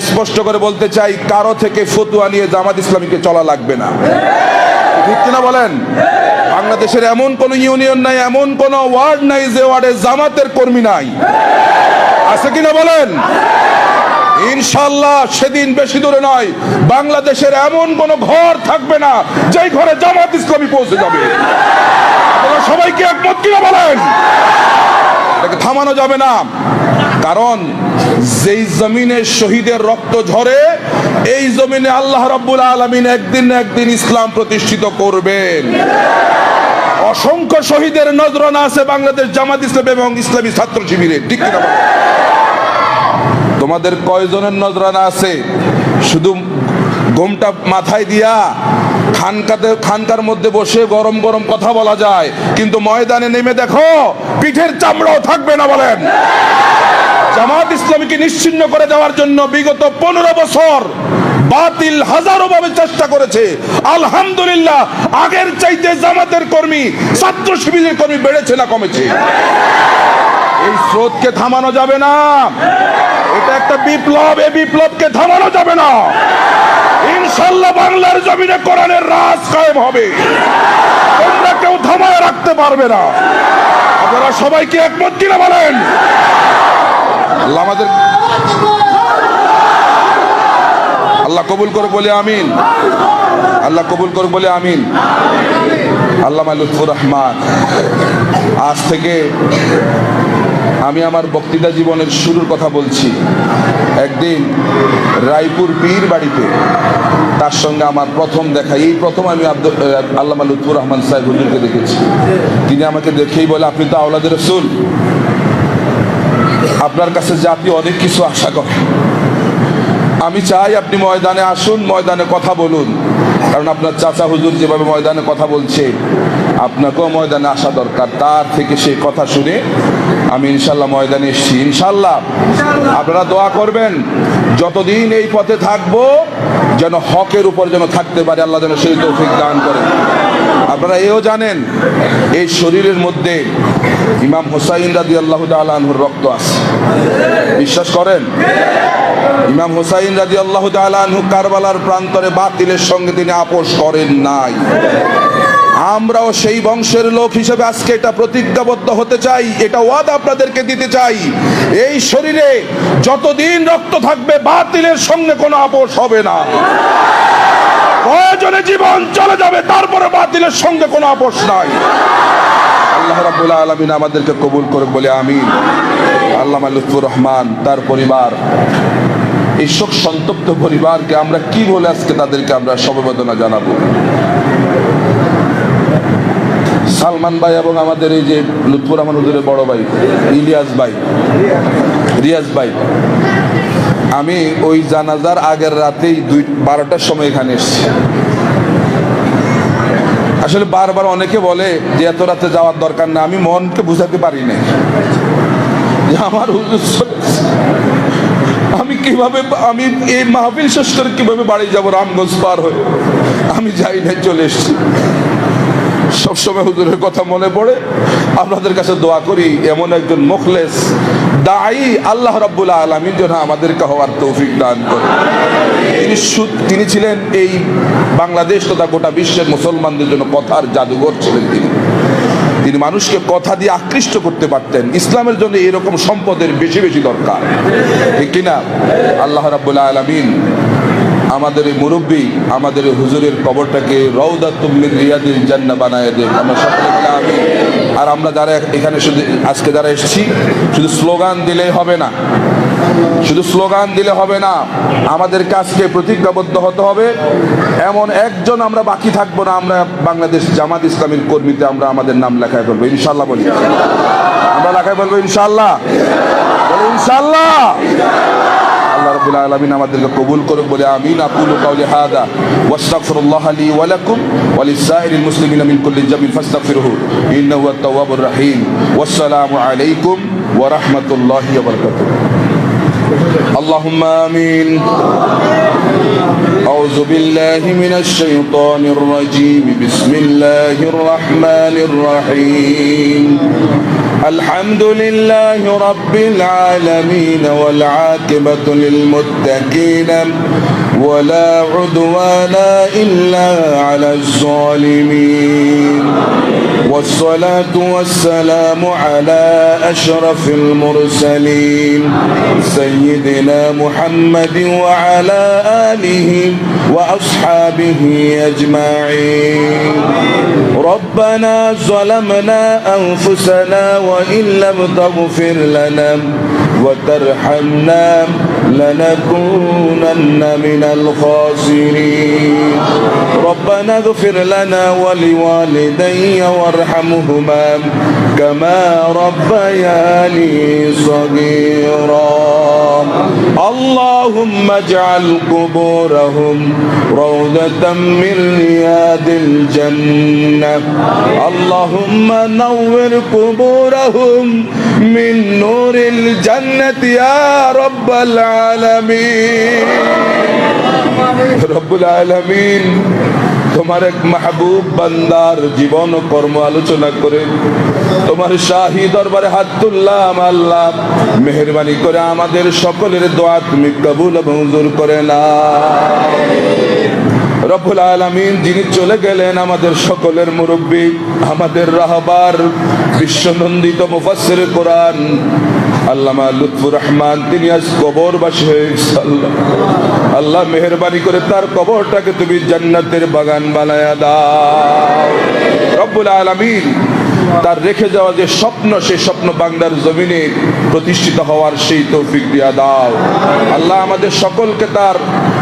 স্পষ্ট করে বলতে চাই, কারো থেকে ফতুয়া নিয়ে জামাত ইসলামীকে চলা লাগবে না। ঠিক কিনা বলেন? বাংলাদেশের এমন কোন ইউনিয়ন নাই, এমন কোন ওয়ার্ড নাই যে ওয়ার্ডে জামাতের কর্মী নাই। আছে কিনা বলেন? ইনশাআল্লাহ সেদিন বেশি দূরে নয়, বাংলাদেশের এমন কোন ঘর থাকবে না যেই ঘরে জামাত ইসলামী পৌঁছে যাবে। আপনারা সবাই কি একমত কিনা বলেন? এটাকে থামানো যাবে না। কারণ যেই জমিনে শহীদের রক্ত ঝরে, এই জমিনে আল্লাহ রাব্বুল আলামিন একদিন না একদিন ইসলাম প্রতিষ্ঠিত করবেন। অসংখ্য শহীদের নজরানা আছে বাংলাদেশ জামাত ইসলাম এবং ইসলামী ছাত্র শিবিরের। ঠিক কিনা বলেন? তোমাদের কয়জনের নজরানা আছে? শুধু ঘোমটা মাথায় দিয়া খানকার মধ্যে বসে গরম গরম কথা বলা যায়, কিন্তু ময়দানে নেমে দেখো পিঠের চামড়াও থাকবে না। বলেন, জামাত ইসলামীকে নিশ্চিহ্ন করে দেওয়ার জন্য বিগত 15 বছর বাতিল হাজারো ভাবে চেষ্টা করেছে। আলহামদুলিল্লাহ, আগের চাইতে জামাতের কর্মী, ছাত্র শিবিরের কর্মী বেড়েছে না কমেছে? এই স্রোতকে থামানো যাবে না। এটা একটা বিপ্লব, এই বিপ্লবকে থামানো যাবে না। ইনশাআল্লাহ বাংলার জমিনে কোরআনের রাজ কায়েম হবে, তোমরা কেউ থামায় রাখতে পারবে না। আপনারা সবাই কি একমত কিনা বলেন? আল্লাহ আমাদের আল্লাহ কবুল করে বলে আমিন। আল্লাহ কবুল করে বলে আমিন। আল্লামা লুৎফুর রহমান, আজ থেকে আমি আমার বক্তৃতা জীবনের শুরুর কথা বলছি। একদিন রায়পুর পীর বাড়িতে তার সঙ্গে আমার প্রথম দেখা, এই প্রথম আমি আল্লামা লুৎফুর রহমান সাহেব হুজুরকে দেখেছি। তিনি আমাকে দেখেই বলে, আপনি তো আওলাদে রাসূল, আপনার কাছে জাতি অনেক কিছু আশা করে। আমি চাই আপনি ময়দানে আসুন, ময়দানে কথা বলুন। কারণ আপনার চাচা হুজুর যেভাবে ময়দানে কথা বলছে, আপনাকেও ময়দানে আসা দরকার। তার থেকে সেই কথা শুনে আমি ইনশাল্লাহ ময়দানে এসেছি। ইনশাল্লাহ আপনারা দোয়া করবেন, যতদিন এই পথে থাকবো যেন হকের উপর যেন থাকতে পারে, আল্লাহ যেন সেই তৌফিক দান করেন। আপনারা এও জানেন, এই শরীরের মধ্যে ইমাম হুসাইন রাদিয়াল্লাহু তাআলা আনহুর রক্ত আছে। বিশ্বাস করেন? ইমাম হুসাইন রাদিয়াল্লাহু তাআলা আনহু কারবালার প্রান্তরে বাতিলের সঙ্গে তিনি আপোষ করেন নাই। আমরাও সেই বংশের লোক হিসেবে আজকে এটা প্রতিজ্ঞাবদ্ধ হতে চাই, এটা ওয়াদা আপনাদেরকে দিতে চাই, এই শরীরে যতদিন রক্ত থাকবে বাতিলের সঙ্গে কোনো আপোষ হবে না। প্রয়োজনে জীবন চলে যাবে, তারপরে বাতিলের সঙ্গে কোনো আপোষ নাই। আল্লাহ রাব্বুল আলামিন আমাদেরকে কবুল করে বলে আমিন। আল্লামা লুৎফুর রহমান, তার পরিবার, এই শোক সন্তপ্ত পরিবারকে আমরা কি বলে আজকে তাদেরকে আমরা সমবেদনা জানাবো। সালমান ভাই এবং আমাদের এই যে লুৎফুর রহমান হুজুরের বড় ভাই ইলিয়াস ভাই, রিয়াজ ভাই, আমি ওই জানাজার আগের রাতেই 12টার সময় এখানে এসেছি। আসলে বারবার অনেকে বলে যে এত রাতে যাওয়ার দরকার না, আমি মনকে বুঝাতে পারি না যে আমার হুজুর আমি কিভাবে, আমি এই মাহফিল শেষ করে কিভাবে বাড়ি যাবো রামগঞ্জ পার হয়ে। আমি যাই না, চলে এসেছি। সবসময় হুজুরের কথা মনে পড়ে। আপনাদের কাছে দোয়া করি এমন একজন মুখলেস দাঈ আল্লাহ রাব্বুল আলামিন যেন আমাদেরকে হওয়ার তৌফিক দান করে। তিনি ছিলেন এই বাংলাদেশ তথা গোটা বিশ্বের মুসলমানদের জন্য কথার জাদুঘর ছিলেন। তিনি মানুষকে কথা দিয়ে আকৃষ্ট করতে পারতেন। ইসলামের জন্য এরকম সম্পদের বেশি বেশি দরকার, ঠিক কিনা? আল্লাহ রাব্বুল আলামিন আমাদের এই মুরব্বী, আমাদের হুজুরের কবরটাকে রওদাতুম মিন রিয়াদিল জান্নাহ বানায় দেন। আমরা সকলে বলি আমিন। আর আমরা যারা এখানে শুধু আজকে যারা এসেছি, শুধু স্লোগান দিলেই হবে না, শুধু স্লোগান দিলে হবে না, আমাদের কাজকে প্রতিজ্ঞাবদ্ধ হতে হবে। এমন একজন আমরা বাকি থাকবো না, আমরা বাংলাদেশ জামাত ইসলামীর কর্মীতে আমরা আমাদের নাম লেখায় ফেলবো ইনশাআল্লাহ। বলি আমরা লেখায় ফেলবো ইনশাআল্লাহ, বলি ইনশাআল্লাহ। আল্লাহ রাব্বুল আলামিন আমাদেরকে কবুল করুন বলে আমিন। আকুলু কাওলি হাদা ওয়াস্তাগফিরুল্লাহ লি ওয়া লাকুম ওয়া লিসাইরিল মুসলিমিনা মিন কুল্লি যামিন ফাস্তাগফিরুহু ইন্নাহু হুয়াত তাওয়াবুর রহিম। ওয়াসসালামু আলাইকুম ওয়া রাহমাতুল্লাহি ওয়া বারাকাতুহু। আল্লাহুম্মা আমিন। أعوذ بالله من الشيطان الرجيم بسم الله الرحمن الرحيم الحمد لله رب العالمين والعاقبة للمتقين ولا عدوان إلا على الظالمين والصلاة والسلام على أشرف المرسلين سيدنا محمد وعلى آله وأصحابه أجمعين ربنا ظلمنا أنفسنا وإن لم تغفر لنا وترحمنا لنكونن من الخاسرين ربنا اغفر لنا ولوالدي وارحمهما كما ربياني صغيرا اللهم اجعل قبورهم روضة من رياض الجنة اللهم نور قبورهم من نور الجنة يا رب العالمين رب العالمين তোমার এক মাহবুব বান্দার জীবন ও কর্ম আলোচনা করে তোমার শাহী দরবারে হাত তুললাম আল্লাহ মেহেরবানি করে আমাদের সকলের দোয়া তুমি কবুল এবং মঞ্জুর করে নাও রব্বুল আলামিন যিনি চলে গেলেন আমাদের সকলের মুরব্বী আমাদের রাহবার বিশ্বনন্দিত মুফাসসির কোরআন আল্লামা লুৎফুর রহমান তিনি আজ কবরবাসী হয়ে গেছেন আল্লাহ মেহেরবানি করে তার কবরটাকে তুমি জান্নাতের বাগান বানায়া দাও রব্বুল আলামিন তার রেখে যাওয়া যে স্বপ্ন সেই স্বপ্ন বাংলার জমিনে প্রতিষ্ঠিত হওয়ার সেই তৌফিক দিয়া দাও আল্লাহ আমাদের সকলকে তার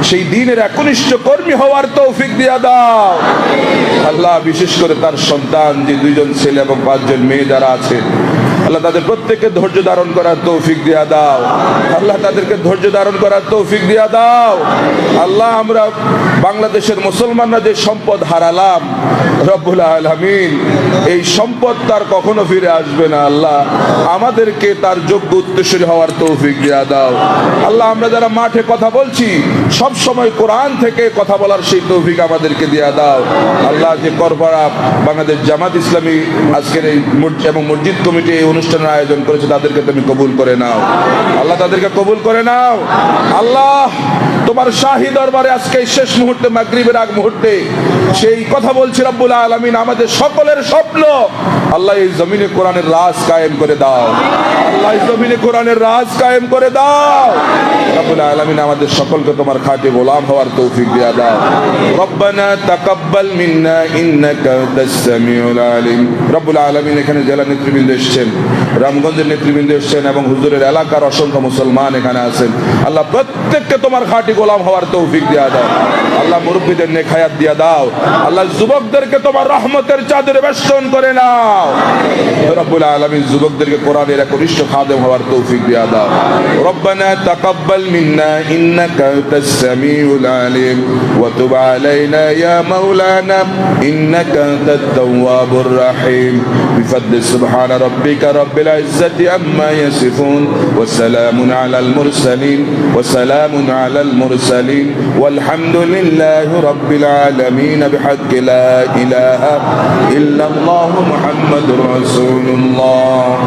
সেই দ্বীনের একনিষ্ঠ কর্মী হওয়ার তৌফিক দিয়া দাও আল্লাহ বিশেষ করে তার সন্তান যে 2 জন ছেলে এবং 5 জন মেয়ে যারা আছে আল্লাহ তাদের প্রত্যেককে ধৈর্য ধারণ করার তৌফিক দিয়া দাও আল্লাহ তাদেরকে ধৈর্য ধারণ করার তৌফিক দিয়া দাও আল্লাহ আমরা বাংলাদেশের মুসলমানরা যে সম্পদ হারালাম রব্বুল আলামিন এই সম্পদ তার কখনো ফিরে আসবে না আল্লাহ আমাদেরকে তার যোগ্য উত্তরসূরি হওয়ার তৌফিক দিয়া দাও আল্লাহ আমরা যারা মাঠে কথা বলছি সব সময় কোরআন থেকে কথা বলার সেই তৌফিক আমাদেরকে দিয়া দাও আল্লাহ যে করবারা বাংলাদেশ জামাত ইসলামী আজকের এই এবং মসজিদ কমিটি এই অনুষ্ঠানের আয়োজন করেছে তাদেরকে তুমি কবুল করে নাও আল্লাহ তাদেরকে কবুল করে নাও আল্লাহ তোমার শাহী দরবারে আজকে শেষ মুহূর্তে মাগরিবের আগ মুহূর্তে সেই কথা বলছি রব্বুল আলামিন আমাদের সকলের স্বপ্ন আল্লাহ এই জমিনে কোরআনের রাজ কায়েম করে দাও আল্লাহ এই জমিনে কোরআনের রাজ কায়েম করে দাও রব্বুল আলামিন আমাদের সকলকে তোমার খাঁটি গোলাম হওয়ার তৌফিক দিয়া দাও রব্বানা তাকাব্বাল মিন্না ইন্নাকা আনতাস সামিউল আলিম রব্বুল আলামিন এখানে জেলা নেতৃবৃন্দ এসেছেন রামগঞ্জের নেতৃবৃন্দ এসেছেন এবং হুজুরের এলাকার অসংখ্য মুসলমান এখানে আছেন আল্লাহ প্রত্যেককে তোমার খাঁটি গোলাম হওয়ার তৌফিক দিয়া দাও আল্লাহ মুরব্বিদের নেক হায়াত দিয়া দাও আল্লাহ যুবকদেরকে তোমার রহমতের চাদরে বেষ্টন করে নাও রব্বুল আলামিন যুবকদেরকে কোরআনের একনিষ্ঠ খাদেম হওয়ার তৌফিক দিয়া দাও রব্বানা তাকাব্বাল মিন্না ইন্নাকা আনতাস সামিউল আলিম ওয়া তুব আলাইনা ইয়া মাওলানা ইন্নাকা আনতাত তাওয়াবুর রাহিম বিফadli সুবহান রাব্বিকা রাব্বিল ইজ্জাতি আম্মা ইয়াসিফুন ওয়া সালামুন আলাল মুরসালিন ওয়া সালামুন আলাল মুরসালিন ওয়ালহামদুলিল্লাহি রাব্বিল আলামিন বিহাক্কি লা ইলাহা ইল্লাল্লাহু মুহাম্মাদুর রাসূলুল্লাহ